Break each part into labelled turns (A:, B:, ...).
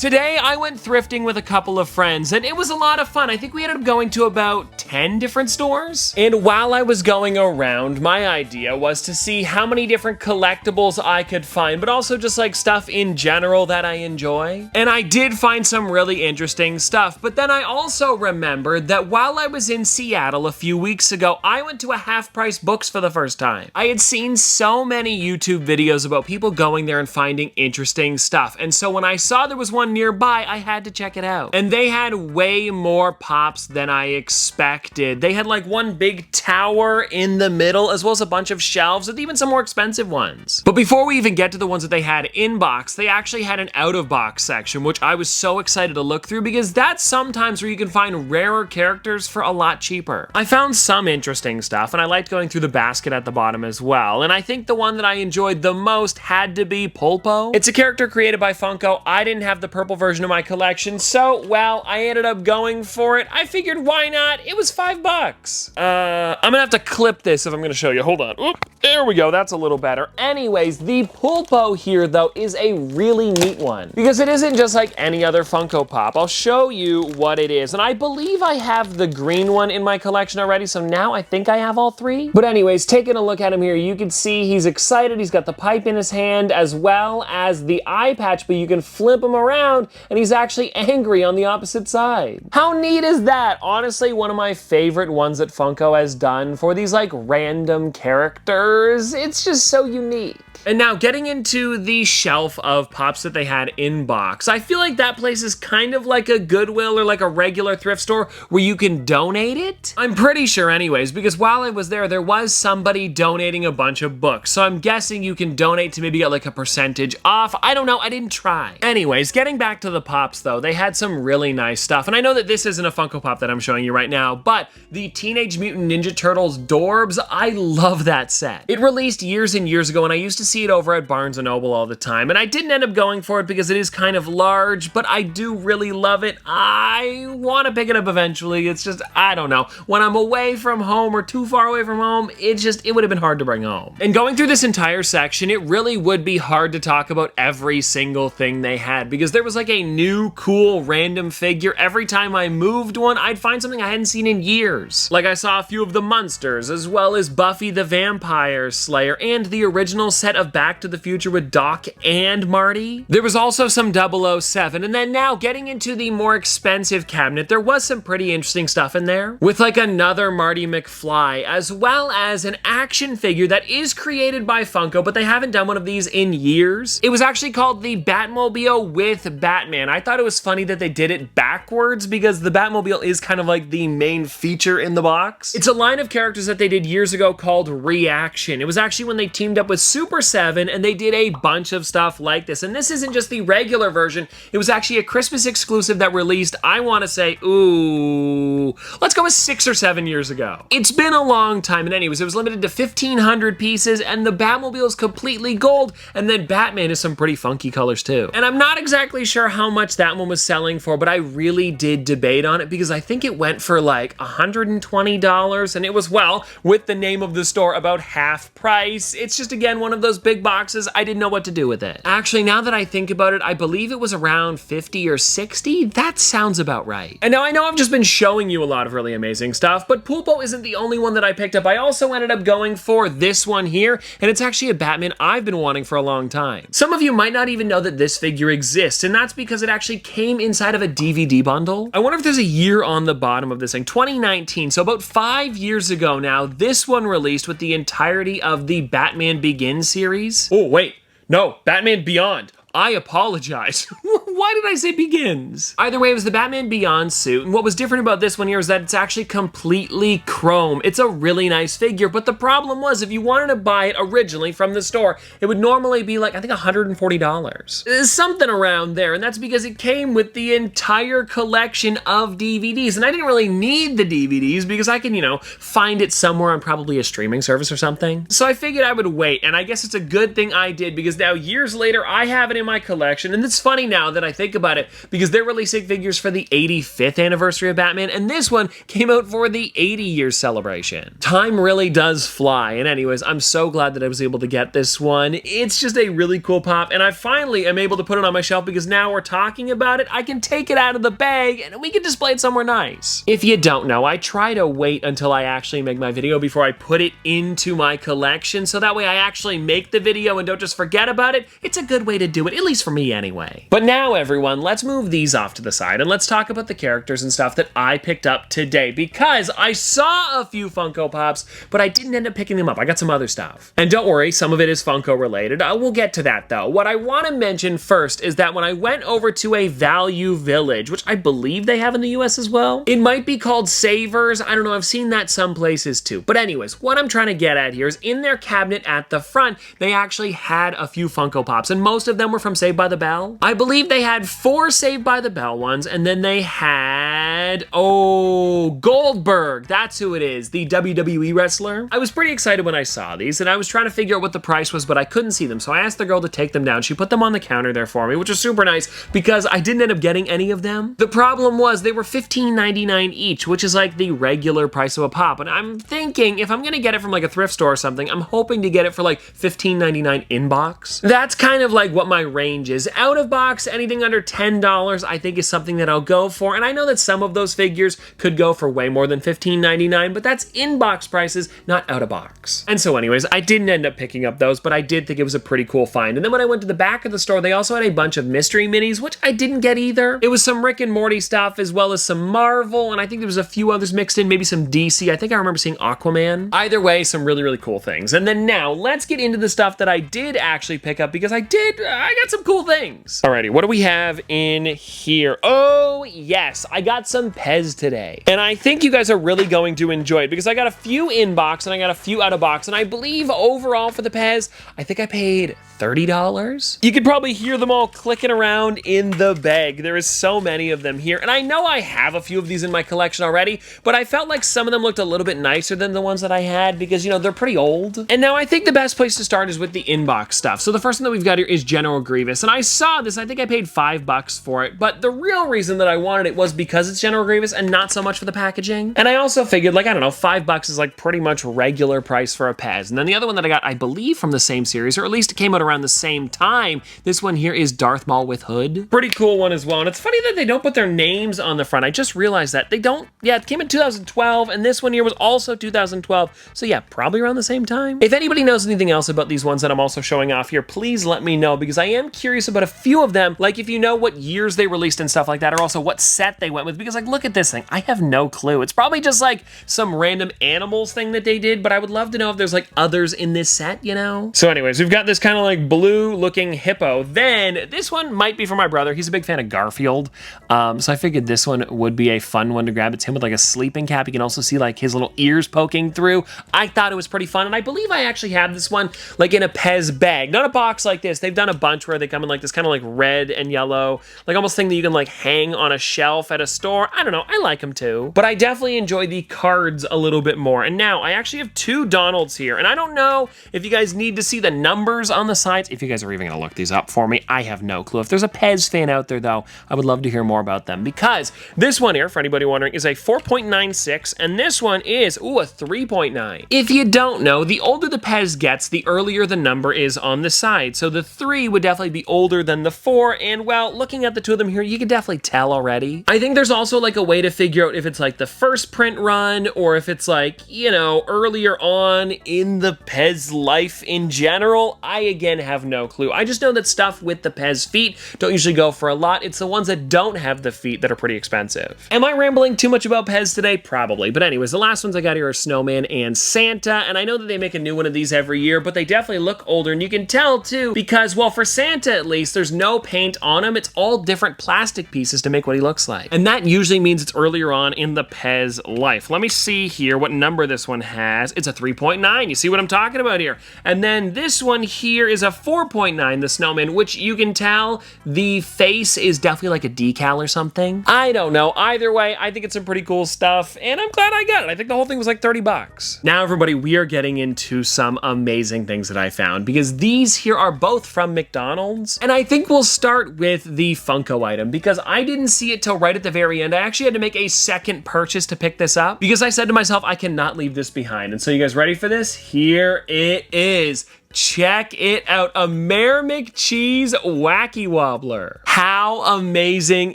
A: Today, I went thrifting with a couple of friends, and it was a lot of fun. I think we ended up going to about 10 different stores. And while I was going around, my idea was to see how many different collectibles I could find, but also just like stuff in general that I enjoy. And I did find some really interesting stuff, but then I also remembered that while I was in Seattle a few weeks ago, I went to a half-price books for the first time. I had seen so many YouTube videos about people going there and finding interesting stuff, and so when I saw there was one nearby, I had to check it out. And they had way more pops than I expected. They had like one big tower in the middle, as well as a bunch of shelves, and even some more expensive ones. But before we even get to the ones that they had in box, they actually had an out of box section, which I was so excited to look through because that's sometimes where you can find rarer characters for a lot cheaper. I found some interesting stuff, and I liked going through the basket at the bottom as well. And I think the one that I enjoyed the most had to be Pulpo. It's a character created by Funko. I didn't have the purple version of my collection, so, well, I ended up going for it. I figured, why not? It was $5. I'm gonna have to clip this if I'm gonna show you. Hold on. Oop, there we go. That's a little better. Anyways, the Pulpo here, though, is a really neat one because it isn't just like any other Funko Pop. I'll show you what it is, and I believe I have the green one in my collection already, so now I think I have all three. But anyways, taking a look at him here, you can see he's excited. He's got the pipe in his hand as well as the eye patch, but you can flip him around and he's actually angry on the opposite side. How neat is that? Honestly, one of my favorite ones that Funko has done for these like random characters. It's just so unique. And now getting into the shelf of pops that they had in box, I feel like that place is kind of like a Goodwill or like a regular thrift store where you can donate it. I'm pretty sure anyways, because while I was there was somebody donating a bunch of books. So I'm guessing you can donate to maybe get like a percentage off. I don't know, I didn't try. Anyways, getting back to the pops though, they had some really nice stuff. And I know that this isn't a Funko Pop that I'm showing you right now, but the Teenage Mutant Ninja Turtles Dorbs, I love that set. It released years and years ago, and I used to see it over at Barnes & Noble all the time, and I didn't end up going for it because it is kind of large, but I do really love it. I want to pick it up eventually. It's just, I don't know. When I'm away from home or too far away from home, it would have been hard to bring home. And going through this entire section, it really would be hard to talk about every single thing they had because there was like a new, cool, random figure. Every time I moved one, I'd find something I hadn't seen in years. Like I saw a few of the Munsters, as well as Buffy the Vampire Slayer, and the original set of Back to the Future with Doc and Marty. There was also some 007, and then now getting into the more expensive cabinet, there was some pretty interesting stuff in there, with like another Marty McFly, as well as an action figure that is created by Funko, but they haven't done one of these in years. It was actually called the Batmobile with Batman. I thought it was funny that they did it backwards because the Batmobile is kind of like the main feature in the box. It's a line of characters that they did years ago called Reaction. It was actually when they teamed up with Super 7 and they did a bunch of stuff like this. And this isn't just the regular version. It was actually a Christmas exclusive that released, I want to say, ooh, let's go with 6 or 7 years ago. It's been a long time, and anyways, it was limited to 1,500 pieces, and the Batmobile is completely gold, and then Batman is some pretty funky colors too. And I'm not exactly sure how much that one was selling for, but I really did debate on it because I think it went for like $120, and it was, well, with the name of the store, about half price. It's just, again, one of those big boxes. I didn't know what to do with it. Actually, now that I think about it, I believe it was around 50 or 60. That sounds about right. And now I know I've just been showing you a lot of really amazing stuff, but Pulpo isn't the only one that I picked up. I also ended up going for this one here, and it's actually a Batman I've been wanting for a long time. Some of you might not even know that this figure exists, and that's because it actually came inside of a DVD bundle. I wonder if there's a year on the bottom of this thing. 2019, so about 5 years ago now, this one released with the entirety of the Batman Begins series. Oh, wait. No, Batman Beyond. I apologize. Why did I say Begins? Either way, it was the Batman Beyond suit, and what was different about this one here is that it's actually completely chrome. It's a really nice figure, but the problem was if you wanted to buy it originally from the store, it would normally be like, I think $140. Something around there, and that's because it came with the entire collection of DVDs, and I didn't really need the DVDs because I can, you know, find it somewhere on probably a streaming service or something. So I figured I would wait, and I guess it's a good thing I did because now years later, I have it in my collection, and it's funny now that I think about it, because they're releasing figures for the 85th anniversary of Batman, and this one came out for the 80-year celebration. Time really does fly, and anyways, I'm so glad that I was able to get this one. It's just a really cool pop, and I finally am able to put it on my shelf because now we're talking about it, I can take it out of the bag, and we can display it somewhere nice. If you don't know, I try to wait until I actually make my video before I put it into my collection, so that way I actually make the video and don't just forget about it. It's a good way to do it, at least for me anyway. But now, everyone, let's move these off to the side and let's talk about the characters and stuff that I picked up today, because I saw a few Funko Pops, but I didn't end up picking them up. I got some other stuff. And don't worry, some of it is Funko related. We'll get to that though. What I want to mention first is that when I went over to a Value Village, which I believe they have in the US as well, it might be called Savers. I don't know, I've seen that some places too. But anyways, what I'm trying to get at here is in their cabinet at the front, they actually had a few Funko Pops, and most of them were from Saved by the Bell. I believe they had 4 Saved by the Bell ones, and then they had, oh, Goldberg, that's who it is, the WWE wrestler. I was pretty excited when I saw these, and I was trying to figure out what the price was, but I couldn't see them, so I asked the girl to take them down. She put them on the counter there for me, which was super nice, because I didn't end up getting any of them. The problem was they were $15.99 each, which is like the regular price of a pop, and I'm thinking if I'm gonna get it from like a thrift store or something, I'm hoping to get it for like $15.99 in box. That's kind of like what my range is. Out of box, anything under $10 I think is something that I'll go for, and I know that some of those figures could go for way more than $15.99, but that's in-box prices, not out of box. And so anyways, I didn't end up picking up those, but I did think it was a pretty cool find. And then when I went to the back of the store, they also had a bunch of mystery minis, which I didn't get either. It was some Rick and Morty stuff, as well as some Marvel, and I think there was a few others mixed in, maybe some DC. I think I remember seeing Aquaman. Either way, some really, really cool things. And then now, let's get into the stuff that I did actually pick up, because I got some cool things. Alrighty, what do we have in here? Oh, yes, I got some Pez today. And I think you guys are really going to enjoy it, because I got a few in box and I got a few out of box, and I believe overall for the Pez, I think I paid $30. You could probably hear them all clicking around in the bag. There is so many of them here, and I know I have a few of these in my collection already, but I felt like some of them looked a little bit nicer than the ones that I had, because, you know, they're pretty old. And now I think the best place to start is with the inbox stuff. So the first one that we've got here is General Grievous, and I saw this, I think I paid $5 for it, but the real reason that I wanted it was because it's General Grievous and not so much for the packaging. And I also figured, like, I don't know, $5 is like pretty much regular price for a Pez. And then the other one that I got, I believe from the same series, or at least it came out around the same time, this one here is Darth Maul with hood. Pretty cool one as well, and it's funny that they don't put their names on the front. I just realized that. They don't, yeah, it came in 2012, and this one here was also 2012, so yeah, probably around the same time. If anybody knows anything else about these ones that I'm also showing off here, please let me know, because I am curious about a few of them, like if you know what years they released and stuff like that, or also what set they went with, because like, look at this thing, I have no clue. It's probably just like some random animals thing that they did, but I would love to know if there's like others in this set, you know? So anyways, we've got this kind of like blue looking hippo. Then this one might be for my brother. He's a big fan of Garfield. So I figured this one would be a fun one to grab. It's him with like a sleeping cap. You can also see like his little ears poking through. I thought it was pretty fun, and I believe I actually have this one like in a Pez bag, not a box like this. They've done a bunch where they come in like this kind of like red and yellow, like almost thing that you can like hang on a shelf at a store. I don't know, I like them too, but I definitely enjoy the cards a little bit more. And now I actually have 2 Donalds here, and I don't know if you guys need to see the numbers on the sides. If you guys are even gonna look these up for me, I have no clue. If there's a Pez fan out there though, I would love to hear more about them, because this one here, for anybody wondering, is a 4.96, and this one is, ooh, a 3.9. If you don't know, the older the Pez gets, the earlier the number is on the side. So the 3 would definitely be older than the 4, and well, looking at the 2 of them here, you can definitely tell already. I think there's also like a way to figure out if it's like the first print run, or if it's like, you know, earlier on in the Pez life in general. I, again, have no clue. I just know that stuff with the Pez feet don't usually go for a lot. It's the ones that don't have the feet that are pretty expensive. Am I rambling too much about Pez today? Probably. But anyways, the last ones I got here are Snowman and Santa, and I know that they make a new one of these every year, but they definitely look older, and you can tell too, because, well, for Santa at least, there's no paint on them. It's all different plastic pieces to make what he looks like. And that usually means it's earlier on in the Pez life. Let me see here what number this one has. It's a 3.9. You see what I'm talking about here? And then this one here is a 4.9, the snowman, which you can tell the face is definitely like a decal or something. I don't know. Either way, I think it's some pretty cool stuff, and I'm glad I got it. I think the whole thing was like 30 bucks. Now, everybody, we are getting into some amazing things that I found, because these here are both from McDonald's, and I think we'll start with the Funko item, because I didn't see it till right at the very end. I actually had to make a second purchase to pick this up, because I said to myself, I cannot leave this behind. And so you guys ready for this? Here it is. Check it out, a Mayor McCheese Wacky Wobbler. How amazing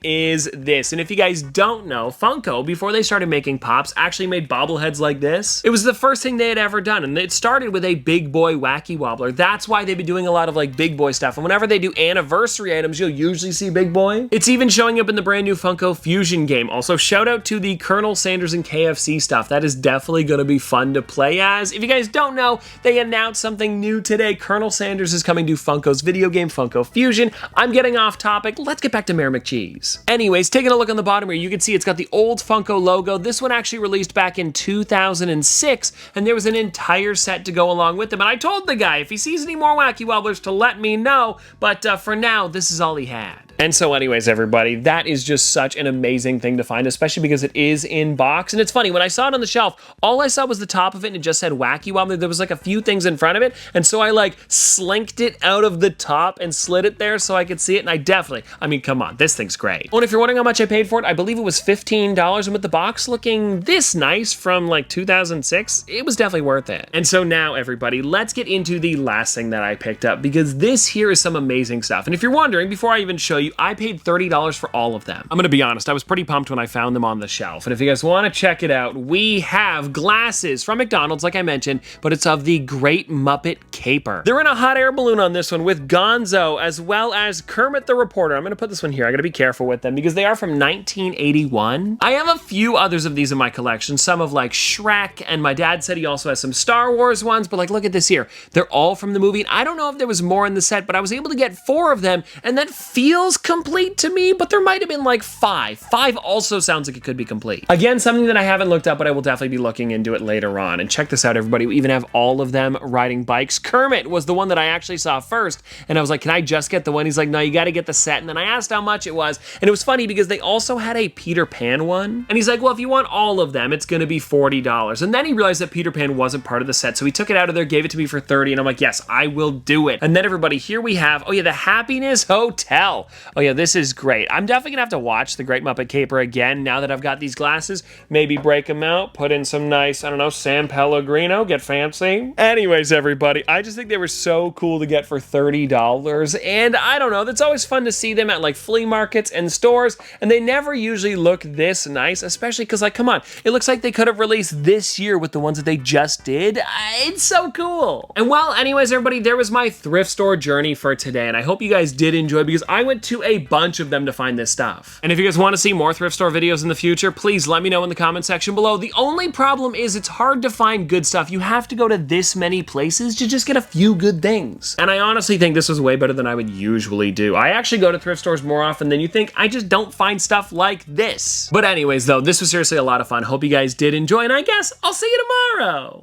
A: is this? And if you guys don't know, Funko, before they started making Pops, actually made bobbleheads like this. It was the first thing they had ever done, and it started with a Big Boy Wacky Wobbler. That's why they've been doing a lot of like Big Boy stuff, and whenever they do anniversary items, you'll usually see Big Boy. It's even showing up in the brand new Funko Fusion game. Also, shout out to the Colonel Sanders and KFC stuff. That is definitely gonna be fun to play as. If you guys don't know, they announced something new today. Colonel Sanders is coming to Funko's video game, Funko Fusion. I'm getting off topic. Let's get back to Mayor McCheese. Anyways, taking a look on the bottom here, you can see it's got the old Funko logo. This one actually released back in 2006, and there was an entire set to go along with them. And I told the guy if he sees any more Wacky Wobblers to let me know, but for now, this is all he had. And so anyways, everybody, that is just such an amazing thing to find, especially because it is in box. And it's funny, when I saw it on the shelf, all I saw was the top of it and it just said Wacky Wobbler. There was like a few things in front of it. And so I like slinked it out of the top and slid it there so I could see it. And I mean, come on, this thing's great. Well, if you're wondering how much I paid for it, I believe it was $15. And with the box looking this nice from like 2006, it was definitely worth it. And so now, everybody, let's get into the last thing that I picked up, because this here is some amazing stuff. And if you're wondering, before I even show you, I paid $30 for all of them. I'm gonna be honest, I was pretty pumped when I found them on the shelf. And if you guys wanna check it out, we have glasses from McDonald's, like I mentioned, but it's of the Great Muppet Caper. They're in a hot air balloon on this one with Gonzo, as well as Kermit the Reporter. I'm gonna put this one here. I gotta be careful with them because they are from 1981. I have a few others of these in my collection, some of like Shrek, and my dad said he also has some Star Wars ones, but like, look at this here. They're all from the movie. And I don't know if there was more in the set, but I was able to get 4 of them, and that feels complete to me, but there might have been like 5. 5 also sounds like it could be complete. Again, something that I haven't looked up, but I will definitely be looking into it later on. And check this out, everybody. We even have all of them riding bikes. Kermit was the one that I actually saw first, and I was like, can I just get the one? He's like, no, you got to get the set. And then I asked how much it was, and it was funny because they also had a Peter Pan one. And he's like, well, if you want all of them, it's going to be $40. And then he realized that Peter Pan wasn't part of the set, so he took it out of there, gave it to me for $30, and I'm like, yes, I will do it. And then, everybody, here we have, oh yeah, the Happiness Hotel. Oh yeah, this is great. I'm definitely gonna have to watch the Great Muppet Caper again now that I've got these glasses. Maybe break them out, put in some nice, I don't know, San Pellegrino, get fancy. Anyways, everybody, I just think they were so cool to get for $30. And I don't know, that's always fun to see them at like flea markets and stores, and they never usually look this nice, especially because, like, come on, it looks like they could have released this year with the ones that they just did. It's so cool. And well, anyways, everybody, there was my thrift store journey for today, and I hope you guys did enjoy, because I went to a bunch of them to find this stuff. And if you guys want to see more thrift store videos in the future, please let me know in the comment section below. The only problem is it's hard to find good stuff. You have to go to this many places to just get a few good things. And I honestly think this was way better than I would usually do. I actually go to thrift stores more often than you think. I just don't find stuff like this. But anyways, though, this was seriously a lot of fun. Hope you guys did enjoy, and I guess I'll see you tomorrow.